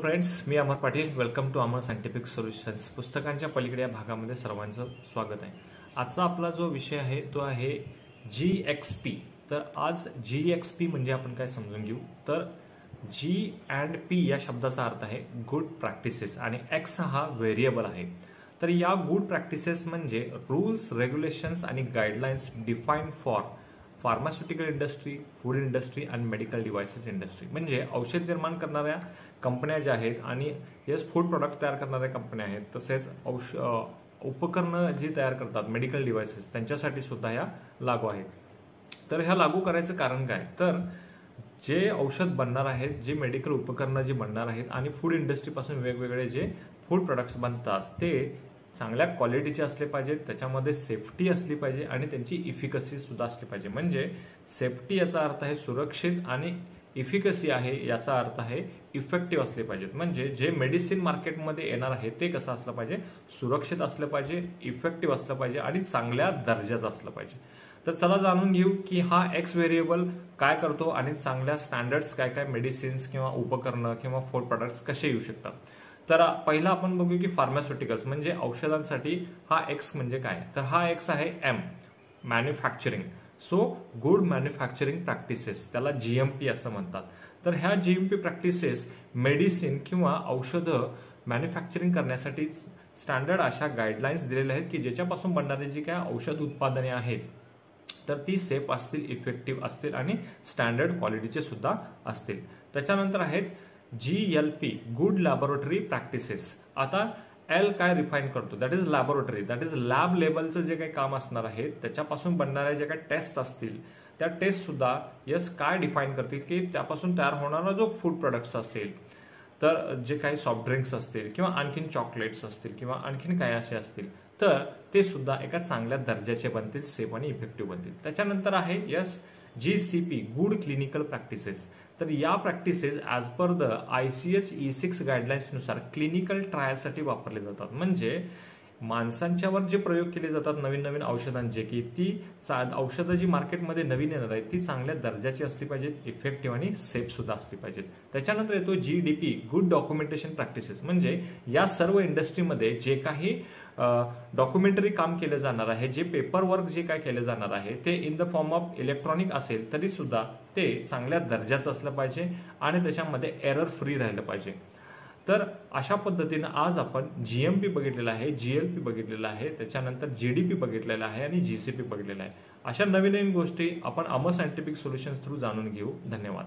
Friends, मी Amar Patil. Welcome to Amar scientific solutions. पुस्तकांच्या पलीकडे या भागामध्ये सर्वांचं स्वागत आहे. आजचा आपला जो विषय आहे तो आहे GXP. तर आज GXP म्हणजे आपण काय समजून घेऊ. तर G and P या शब्दाचा अर्थ आहे गुड प्रॅक्टिसेस आणि X हा व्हेरिएबल आहे. तर या गुड प्रॅक्टिसेस म्हणजे रूल्स, रेग्युलेशन्स आणि guidelines define for pharmaceutical industry, food industry आणि मेडिकल डिव्हायसेस इंडस्ट्री. म्हणजे औषध निर्माण करणाऱ्या कंपन्या ज्या आहेत आणि फूड प्रोडक्ट तयार करणाऱ्या कंपन्या आहेत, तसेच उपकरणं जी तयार करतात मेडिकल डिव्हायसेस त्यांच्यासाठी सुद्धा ह्या लागू आहेत. तर ह्या लागू करायचं कारण काय, तर जे औषध बनणार आहेत, जे मेडिकल उपकरणं जी बनणार आहेत आणि फूड इंडस्ट्रीपासून वेगवेगळे जे फूड प्रोडक्ट्स बनतात ते चांगल्या क्वालिटीचे असले पाहिजेत, त्याच्यामध्ये सेफ्टी असली पाहिजे आणि त्यांची इफिकसी सुद्धा असली पाहिजे. म्हणजे सेफ्टी याचा अर्थ आहे सुरक्षित आणि इफिकसी आहे याचा अर्थ आहे इफेक्टिव्ह असले पाहिजेत. म्हणजे जे मेडिसिन मार्केटमध्ये येणार आहे ते कसं असलं पाहिजे, सुरक्षित असलं पाहिजे, इफेक्टिव्ह असलं पाहिजे आणि चांगल्या दर्जाचं असलं पाहिजे. तर चला जाणून घेऊ की हा एक्स व्हेरिएबल काय करतो आणि चांगल्या स्टँडर्ड्स काय काय मेडिसिन्स किंवा उपकरणं किंवा फूड प्रोडक्ट्स कसे येऊ शकतात. तर पहिला आपण बघू की फार्मास्युटिकल्स म्हणजे औषधांसाठी हा एक्स म्हणजे काय. तर हा एक्स आहे M, manufacturing. So good manufacturing practices, त्याला GMP असं म्हणतात. तर ह्या GMP प्रॅक्टिसेस मेडिसिन किंवा औषधं मॅन्युफॅक्चरिंग करण्यासाठी स्टँडर्ड अशा गाईडलाईन्स दिलेल्या आहेत की ज्याच्यापासून बनणारी जी काय औषध उत्पादने आहेत तर ती सेफ असतील, इफेक्टिव्ह असतील आणि स्टँडर्ड क्वालिटीचे सुद्धा असतील. त्याच्यानंतर आहेत GLP, गुड लॅबोरेटरी प्रॅक्टिसेस. आता L काय रिफाईन करतो, that is laboratory, that is lab लेवलचं जे काही काम असणार आहे त्याच्यापासून बनणाऱ्या जे काही टेस्ट असतील त्या टेस्ट सुद्धा काय डिफाईन करतील की त्यापासून तयार होणारा जो फूड प्रोडक्ट्स असेल, तर जे काही सॉफ्ट ड्रिंक्स असतील किंवा आणखीन चॉकलेट्स असतील किंवा आणखीन काय असे असतील तर ते सुद्धा एका चांगल्या दर्जाचे बनतील, सेफ आणि इफेक्टिव्ह बनतील. त्याच्यानंतर आहे GCP, गुड क्लिनिकल प्रॅक्टिसेस. तर या practices as per the ICH E6 guidelines नुसार क्लिनिकल ट्रायलसाठी वापरले जातात. म्हणजे माणसांच्यावर जे प्रयोग केले जातात नवीन नवीन औषधांचे, की ती औषधं जी मार्केटमध्ये नवीन येणार आहेत ती चांगल्या दर्जाची असली पाहिजेत, इफेक्टिव्ह आणि सेफ सुद्धा असली पाहिजेत. त्याच्यानंतर येतो GDP, गुड डॉक्युमेंटेशन प्रॅक्टिसेस. म्हणजे या सर्व इंडस्ट्रीमध्ये जे काही डॉक्युमेंटरी काम केलं जाणार आहे, जे पेपर वर्क जे काय केलं जाणार आहे ते in the form of electronic असेल तरी सुद्धा ते चांगल्या दर्जाचं असलं पाहिजे आणि त्याच्यामध्ये एरर फ्री राहिलं पाहिजे. तर अशा पद्धतीनं आज आपण GMP बघितलेला आहे, GLP बघितलेला आहे, त्याच्यानंतर GDP बघितलेला आहे आणि GCP बघितलेला आहे. अशा नवीन नवीन गोष्टी आपण अमर सायंटिफिक सोल्युशन्स थ्रू जाणून घेऊ. धन्यवाद.